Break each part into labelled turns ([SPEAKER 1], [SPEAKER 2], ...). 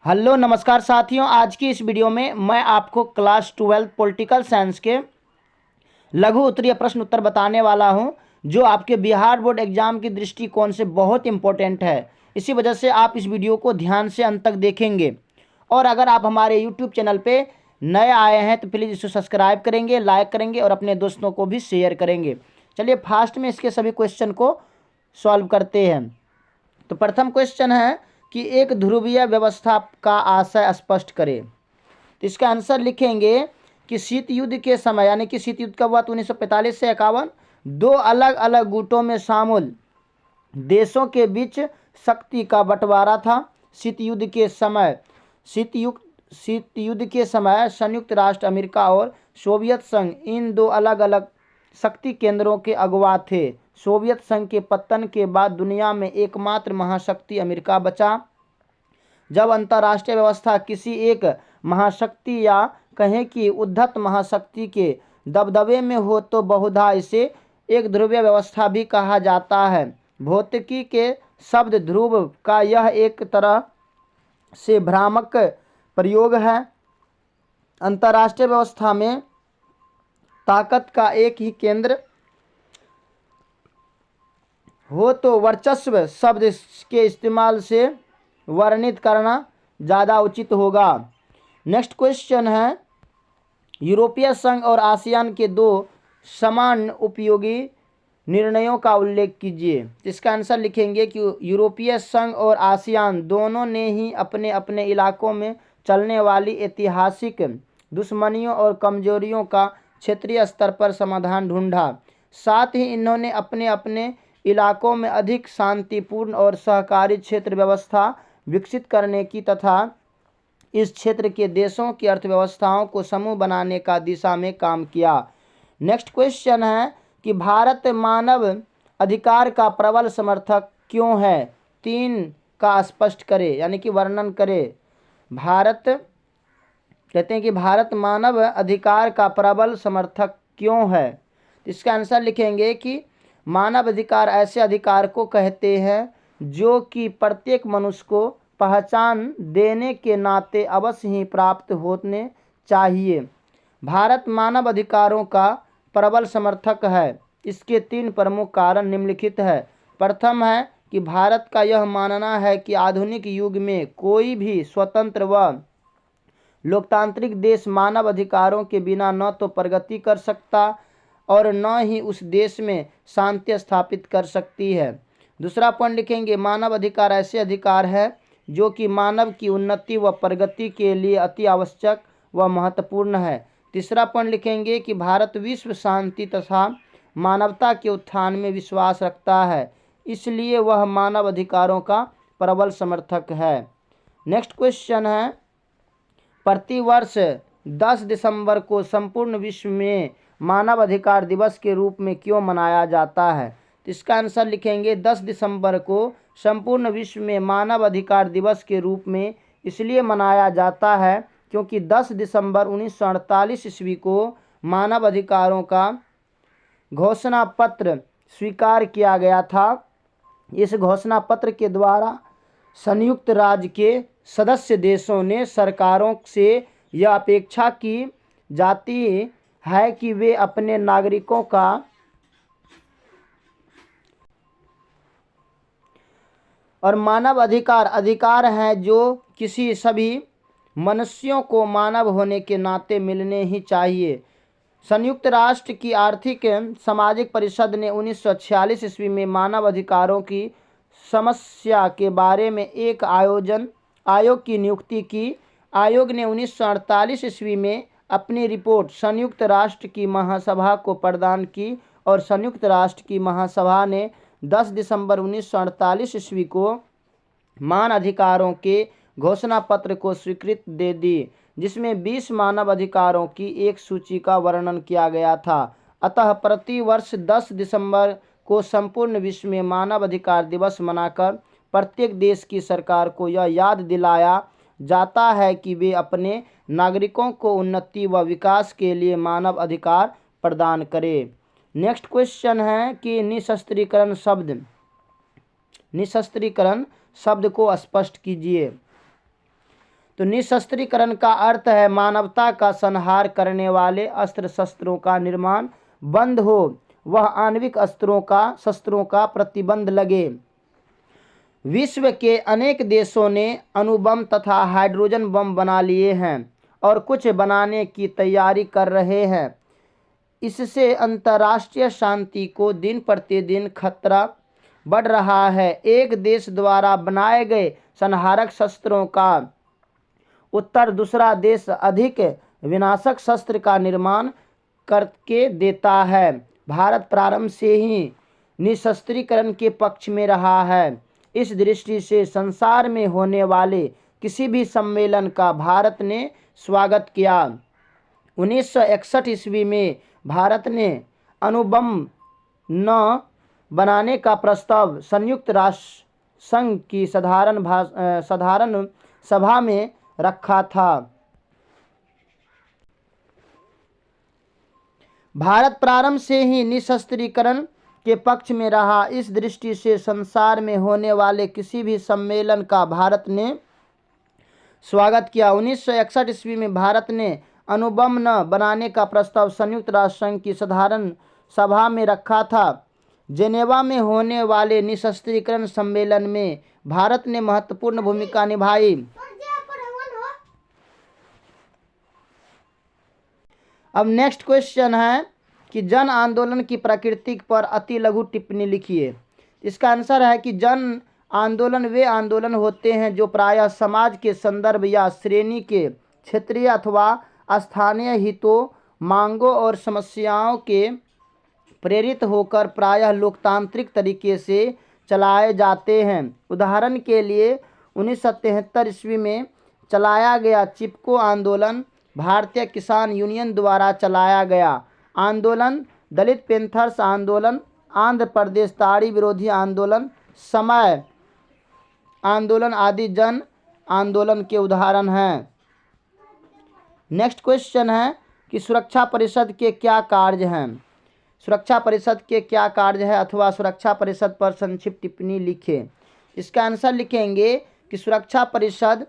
[SPEAKER 1] Hello नमस्कार साथियों। आज की इस वीडियो में मैं आपको क्लास 12 पॉलिटिकल साइंस के लघु उत्तरीय प्रश्न उत्तर बताने वाला हूं, जो आपके बिहार बोर्ड एग्जाम की दृष्टिकोण से बहुत इंपॉर्टेंट है। इसी वजह से आप इस वीडियो को ध्यान से अंत तक देखेंगे। और अगर आप हमारे यूट्यूब चैनल पे नए आए हैं तो प्लीज़ इसे सब्सक्राइब करेंगे, लाइक करेंगे और अपने दोस्तों को भी शेयर करेंगे। चलिए फास्ट में इसके सभी क्वेश्चन को सॉल्व करते हैं। तो प्रथम क्वेश्चन है कि एक ध्रुवीय व्यवस्था का आशय स्पष्ट करें। तो इसका आंसर लिखेंगे कि शीत युद्ध के समय, यानी कि शीत युद्ध कब हुआ तो 1945 से 51, दो अलग अलग गुटों में शामिल देशों के बीच शक्ति का बंटवारा था। शीत युद्ध के समय संयुक्त राष्ट्र अमेरिका और सोवियत संघ इन दो अलग अलग शक्ति केंद्रों के अगुवा थे। सोवियत संघ के पतन के बाद दुनिया में एकमात्र महाशक्ति अमेरिका बचा। जब अंतर्राष्ट्रीय व्यवस्था किसी एक महाशक्ति या कहें कि उद्धत महाशक्ति के दबदबे में हो तो बहुधा इसे एक ध्रुवीय व्यवस्था भी कहा जाता है। भौतिकी के शब्द ध्रुव का यह एक तरह से भ्रामक प्रयोग है। अंतर्राष्ट्रीय व्यवस्था में ताकत का एक ही केंद्र हो तो वर्चस्व शब्द के इस्तेमाल से वर्णित करना ज़्यादा उचित होगा। नेक्स्ट क्वेश्चन है, यूरोपीय संघ और आसियान के दो समान उपयोगी निर्णयों का उल्लेख कीजिए। इसका आंसर लिखेंगे कि यूरोपीय संघ और आसियान दोनों ने ही अपने अपने इलाकों में चलने वाली ऐतिहासिक दुश्मनियों और कमजोरियों का क्षेत्रीय स्तर पर समाधान ढूंढा। साथ ही इन्होंने अपने अपने इलाकों में अधिक शांतिपूर्ण और सहकारी क्षेत्र व्यवस्था विकसित करने की तथा इस क्षेत्र के देशों की अर्थव्यवस्थाओं को समूह बनाने का दिशा में काम किया। नेक्स्ट क्वेश्चन है कि भारत मानव अधिकार का प्रबल समर्थक क्यों है? 3 का स्पष्ट करे, यानी कि वर्णन करे। भारत कहते हैं कि भारत मानव अधिकार का प्रबल समर्थक क्यों है? इसका आंसर लिखेंगे कि मानव अधिकार ऐसे अधिकार को कहते हैं जो कि प्रत्येक मनुष्य को पहचान देने के नाते अवश्य ही प्राप्त होने चाहिए। भारत मानव अधिकारों का प्रबल समर्थक है। इसके 3 प्रमुख कारण निम्नलिखित है। प्रथम है कि भारत का यह मानना है कि आधुनिक युग में कोई भी स्वतंत्र व लोकतांत्रिक देश मानव अधिकारों के बिना न तो प्रगति कर सकता और न ही उस देश में शांति स्थापित कर सकती है। दूसरा पॉइंट लिखेंगे, मानव अधिकार ऐसे अधिकार है जो कि मानव की उन्नति व प्रगति के लिए अति आवश्यक व महत्वपूर्ण है। तीसरा पॉइंट लिखेंगे कि भारत विश्व शांति तथा मानवता के उत्थान में विश्वास रखता है, इसलिए वह मानव अधिकारों का प्रबल समर्थक है। नेक्स्ट क्वेश्चन है, प्रतिवर्ष 10 दिसंबर को संपूर्ण विश्व में मानव अधिकार दिवस के रूप में क्यों मनाया जाता है? तो इसका आंसर लिखेंगे 10 दिसंबर को संपूर्ण विश्व में मानव अधिकार दिवस के रूप में इसलिए मनाया जाता है क्योंकि 10 दिसंबर 1948 ईस्वी को मानव अधिकारों का घोषणा पत्र स्वीकार किया गया था। इस घोषणा पत्र के द्वारा संयुक्त राज्य के सदस्य देशों ने सरकारों से यह अपेक्षा की जाती है कि वे अपने नागरिकों का और मानव अधिकार हैं जो किसी सभी मनुष्यों को मानव होने के नाते मिलने ही चाहिए। संयुक्त राष्ट्र की आर्थिक सामाजिक परिषद ने 1946 ईस्वी में मानव अधिकारों की समस्या के बारे में एक आयोग की नियुक्ति की। आयोग ने 1948 ईस्वी में अपनी रिपोर्ट संयुक्त राष्ट्र की महासभा को प्रदान की और संयुक्त राष्ट्र की महासभा ने 10 दिसंबर 1948 ईस्वी को मान अधिकारों के घोषणा पत्र को स्वीकृति दे दी, जिसमें 20 मानव अधिकारों की एक सूची का वर्णन किया गया था। अतः प्रति वर्ष 10 दिसंबर को संपूर्ण विश्व में मानव अधिकार दिवस मनाकर प्रत्येक देश की सरकार को यह याद दिलाया जाता है कि वे अपने नागरिकों को उन्नति व विकास के लिए मानव अधिकार प्रदान करें। नेक्स्ट क्वेश्चन है कि निशस्त्रीकरण शब्द को स्पष्ट कीजिए। तो निशस्त्रीकरण का अर्थ है मानवता का संहार करने वाले अस्त्र शस्त्रों का निर्माण बंद हो, वह आणविक शस्त्रों का प्रतिबंध लगे। विश्व के अनेक देशों ने अणुबम तथा हाइड्रोजन बम बना लिए हैं और कुछ बनाने की तैयारी कर रहे हैं। इससे अंतर्राष्ट्रीय शांति को दिन प्रतिदिन खतरा बढ़ रहा है। एक देश द्वारा बनाए गए संहारक शस्त्रों का उत्तर दूसरा देश अधिक विनाशक शस्त्र का निर्माण करके देता है। भारत प्रारंभ से ही निशस्त्रीकरण के पक्ष में रहा है। इस दृष्टि से संसार में होने वाले किसी भी सम्मेलन का भारत ने स्वागत किया। 1961 ईस्वी में भारत ने अणुबम न बनाने का प्रस्ताव संयुक्त राष्ट्र संघ की साधारण सभा में रखा था। भारत प्रारंभ से ही निशस्त्रीकरण के पक्ष में रहा। इस दृष्टि से संसार में होने वाले किसी भी सम्मेलन का भारत ने स्वागत किया। 1961 ईस्वी में भारत ने अणुबम न बनाने का प्रस्ताव संयुक्त राष्ट्र संघ की साधारण सभा में रखा था। जेनेवा में होने वाले निशस्त्रीकरण सम्मेलन में भारत ने महत्वपूर्ण भूमिका निभाई। अब नेक्स्ट क्वेश्चन है कि जन आंदोलन की प्रकृति पर अति लघु टिप्पणी लिखिए। इसका आंसर है कि जन आंदोलन वे आंदोलन होते हैं जो प्रायः समाज के संदर्भ या श्रेणी के क्षेत्रीय अथवा स्थानीय हितों, मांगों और समस्याओं के प्रेरित होकर प्रायः लोकतांत्रिक तरीके से चलाए जाते हैं। उदाहरण के लिए 1973 ईस्वी में चलाया गया चिपको आंदोलन भारतीय किसान यूनियन द्वारा चलाया गया आंदोलन, दलित पैंथर्स आंदोलन, आंध्र प्रदेश ताड़ी विरोधी आंदोलन, समय आंदोलन आदि जन आंदोलन के उदाहरण हैं। नेक्स्ट क्वेश्चन है कि सुरक्षा परिषद के क्या कार्य हैं। सुरक्षा परिषद के क्या कार्य है अथवा सुरक्षा परिषद पर संक्षिप्त टिप्पणी लिखें। इसका आंसर लिखेंगे कि सुरक्षा परिषद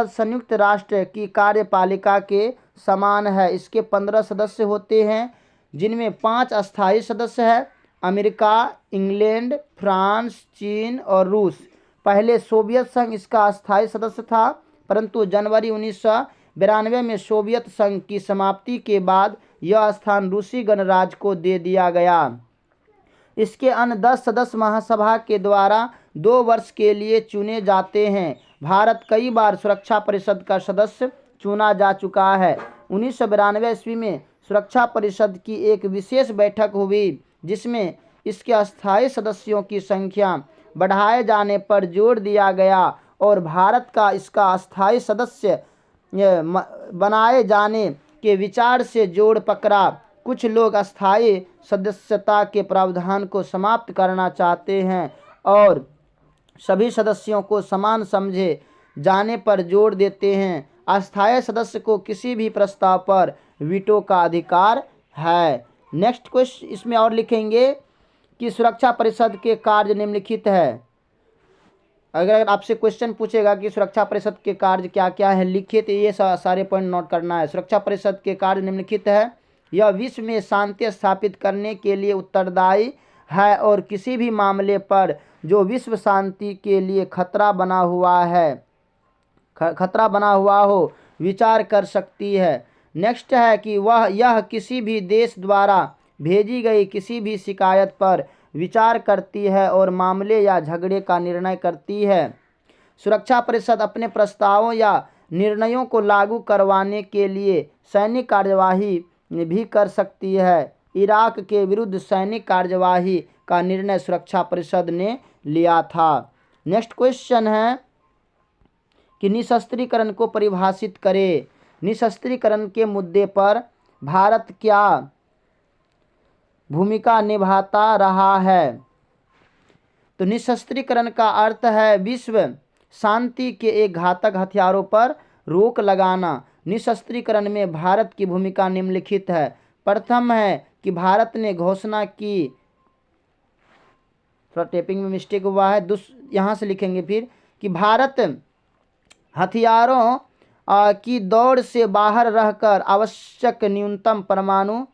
[SPEAKER 1] संयुक्त राष्ट्र की कार्यपालिका के समान है। इसके 15 सदस्य होते हैं, जिनमें 5 अस्थायी सदस्य हैं, अमेरिका, इंग्लैंड, फ्रांस, चीन और रूस। पहले सोवियत संघ इसका अस्थायी सदस्य था, परंतु जनवरी 1992 में सोवियत संघ की समाप्ति के बाद यह स्थान रूसी गणराज्य को दे दिया गया। इसके अन्य 10 सदस्य महासभा के द्वारा 2 वर्ष के लिए चुने जाते हैं। भारत कई बार सुरक्षा परिषद का सदस्य चुना जा चुका है। 1992 ईस्वी में सुरक्षा परिषद की एक विशेष बैठक हुई, जिसमें इसके अस्थायी सदस्यों की संख्या बढ़ाए जाने पर जोर दिया गया और भारत का इसका अस्थायी सदस्य बनाए जाने के विचार से जोड़ पकड़ा। कुछ लोग अस्थायी सदस्यता के प्रावधान को समाप्त करना चाहते हैं और सभी सदस्यों को समान समझे जाने पर जोर देते हैं। अस्थायी सदस्य को किसी भी प्रस्ताव पर वीटो का अधिकार है। नेक्स्ट क्वेश्चन इसमें और लिखेंगे कि सुरक्षा परिषद के कार्य निम्नलिखित है। अगर आपसे क्वेश्चन पूछेगा कि सुरक्षा परिषद के कार्य क्या क्या है, लिखिए, तो ये सारे पॉइंट नोट करना है। सुरक्षा परिषद के कार्य निम्नलिखित है। यह विश्व में शांति स्थापित करने के लिए उत्तरदायी है और किसी भी मामले पर जो विश्व शांति के लिए खतरा बना हुआ हो विचार कर सकती है। नेक्स्ट है कि यह किसी भी देश द्वारा भेजी गई किसी भी शिकायत पर विचार करती है और मामले या झगड़े का निर्णय करती है। सुरक्षा परिषद अपने प्रस्तावों या निर्णयों को लागू करवाने के लिए सैनिक कार्यवाही भी कर सकती है। इराक के विरुद्ध सैनिक कार्यवाही का निर्णय सुरक्षा परिषद ने लिया था। नेक्स्ट क्वेश्चन है कि निशस्त्रीकरण को परिभाषित करें। निशस्त्रीकरण के मुद्दे पर भारत क्या भूमिका निभाता रहा है। तो निशस्त्रीकरण का अर्थ है विश्व शांति के एक घातक हथियारों पर रोक लगाना। निशस्त्रीकरण में भारत की भूमिका निम्नलिखित है। प्रथम है कि भारत ने घोषणा की, थोड़ा टेपिंग में मिस्टेक हुआ है, यहाँ से लिखेंगे फिर, कि भारत हथियारों की दौड़ से बाहर रहकर आवश्यक न्यूनतम परमाणु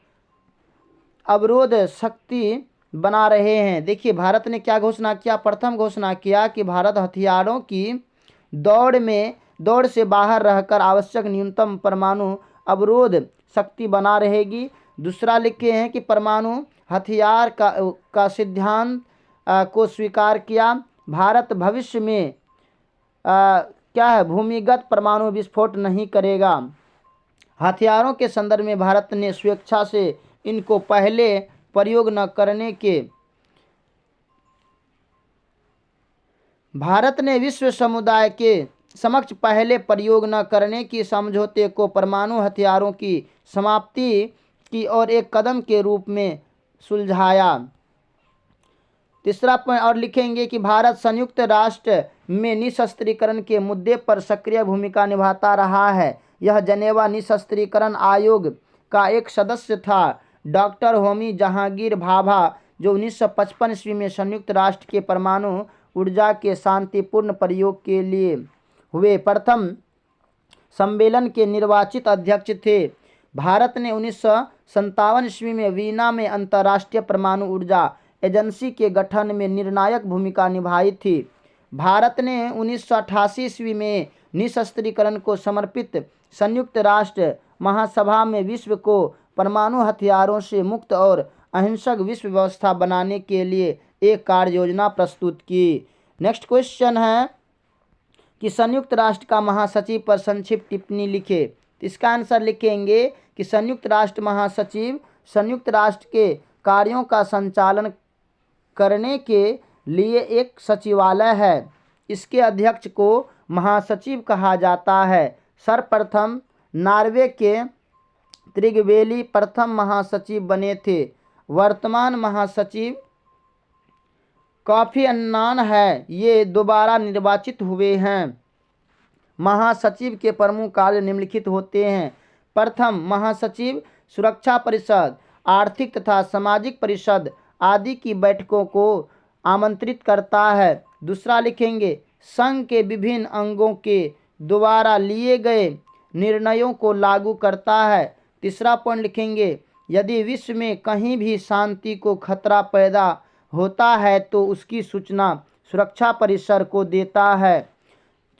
[SPEAKER 1] अवरोध शक्ति बना रहे हैं। देखिए भारत ने क्या घोषणा किया, प्रथम घोषणा किया कि भारत हथियारों की दौड़ से बाहर रहकर आवश्यक न्यूनतम परमाणु अवरोध शक्ति बना रहेगी। दूसरा लिखे हैं कि परमाणु हथियार का सिद्धांत को स्वीकार किया। भारत भविष्य में क्या है, भूमिगत परमाणु विस्फोट नहीं करेगा। हथियारों के संदर्भ में भारत ने स्वेच्छा से इनको पहले प्रयोग न करने के भारत ने विश्व समुदाय के समक्ष पहले प्रयोग न करने की समझौते को परमाणु हथियारों की समाप्ति की ओर एक कदम के रूप में सुलझाया। तीसरा पॉइंट और लिखेंगे कि भारत संयुक्त राष्ट्र में निशस्त्रीकरण के मुद्दे पर सक्रिय भूमिका निभाता रहा है। यह जनेवा निशस्त्रीकरण आयोग का एक सदस्य था। डॉक्टर होमी जहांगीर भाभा जो 1955 ईस्वी में संयुक्त राष्ट्र के परमाणु ऊर्जा के शांतिपूर्ण प्रयोग के लिए हुए प्रथम सम्मेलन के निर्वाचित अध्यक्ष थे। भारत ने 1957 ईस्वी में वीना में अंतर्राष्ट्रीय परमाणु ऊर्जा एजेंसी के गठन में निर्णायक भूमिका निभाई थी। भारत ने 1988 ईस्वी में निशस्त्रीकरण को समर्पित संयुक्त राष्ट्र महासभा में विश्व को परमाणु हथियारों से मुक्त और अहिंसक विश्व व्यवस्था बनाने के लिए एक कार्य योजना प्रस्तुत की। नेक्स्ट क्वेश्चन है कि संयुक्त राष्ट्र का महासचिव पर संक्षिप्त टिप्पणी लिखे। इसका आंसर लिखेंगे कि संयुक्त राष्ट्र महासचिव संयुक्त राष्ट्र के कार्यों का संचालन करने के लिए एक सचिवालय है। इसके अध्यक्ष को महासचिव कहा जाता है। सर्वप्रथम नॉर्वे के त्रिगवेली प्रथम महासचिव बने थे। वर्तमान महासचिव कोफी अन्नान है, ये दोबारा निर्वाचित हुए हैं। महासचिव के प्रमुख कार्य निम्नलिखित होते हैं। प्रथम महासचिव सुरक्षा परिषद, आर्थिक तथा सामाजिक परिषद आदि की बैठकों को आमंत्रित करता है। दूसरा लिखेंगे संघ के विभिन्न अंगों के द्वारा लिए गए निर्णयों को लागू करता है। तीसरा पॉइंट लिखेंगे यदि विश्व में कहीं भी शांति को खतरा पैदा होता है तो उसकी सूचना सुरक्षा परिषद को देता है।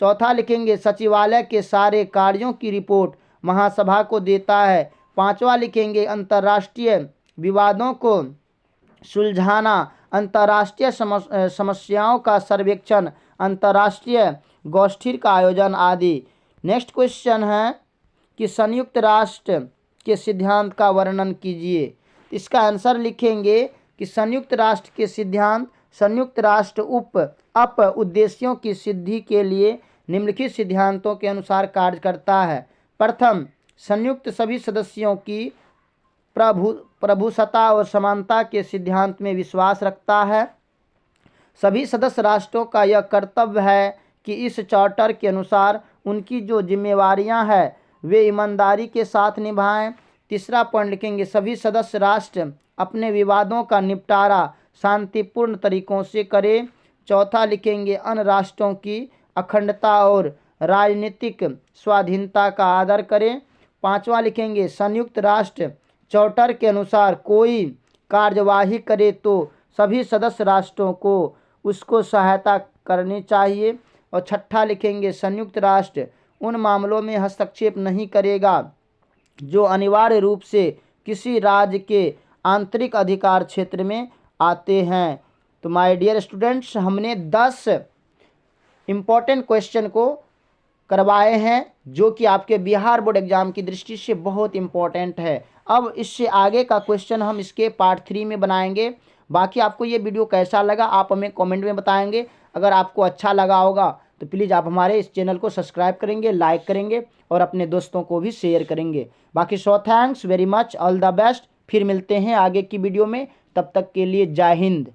[SPEAKER 1] चौथा लिखेंगे सचिवालय के सारे कार्यों की रिपोर्ट महासभा को देता है। पांचवा लिखेंगे अंतर्राष्ट्रीय विवादों को सुलझाना, अंतर्राष्ट्रीय समस्याओं का सर्वेक्षण, अंतर्राष्ट्रीय गोष्ठी का आयोजन आदि। नेक्स्ट क्वेश्चन है कि संयुक्त राष्ट्र के सिद्धांत का वर्णन कीजिए। इसका आंसर लिखेंगे कि संयुक्त राष्ट्र के सिद्धांत संयुक्त राष्ट्र अप उद्देश्यों की सिद्धि के लिए निम्नलिखित सिद्धांतों के अनुसार कार्य करता है। प्रथम, संयुक्त सभी सदस्यों की प्रभुसत्ता और समानता के सिद्धांत में विश्वास रखता है। सभी सदस्य राष्ट्रों का यह कर्तव्य है कि इस चार्टर के अनुसार उनकी जो जिम्मेवारियां हैं वे ईमानदारी के साथ निभाएं। तीसरा पॉइंट लिखेंगे सभी सदस्य राष्ट्र अपने विवादों का निपटारा शांतिपूर्ण तरीकों से करें। चौथा लिखेंगे अन्य राष्ट्रों की अखंडता और राजनीतिक स्वाधीनता का आदर करें। पांचवा लिखेंगे संयुक्त राष्ट्र चार्टर के अनुसार कोई कार्यवाही करे तो सभी सदस्य राष्ट्रों को उसको सहायता करनी चाहिए। और छठा लिखेंगे संयुक्त राष्ट्र उन मामलों में हस्तक्षेप नहीं करेगा जो अनिवार्य रूप से किसी राज्य के आंतरिक अधिकार क्षेत्र में आते हैं। तो माय डियर स्टूडेंट्स, हमने 10 इम्पॉर्टेंट क्वेश्चन को करवाए हैं जो कि आपके बिहार बोर्ड एग्जाम की दृष्टि से बहुत इम्पॉर्टेंट है। अब इससे आगे का क्वेश्चन हम इसके पार्ट 3 में बनाएंगे। बाकी आपको ये वीडियो कैसा लगा आप हमें कमेंट में बताएंगे। अगर आपको अच्छा लगा होगा तो प्लीज़ आप हमारे इस चैनल को सब्सक्राइब करेंगे, लाइक करेंगे और अपने दोस्तों को भी शेयर करेंगे। बाकी thanks very much, all the best. फिर मिलते हैं आगे की वीडियो में, तब तक के लिए जय हिंद।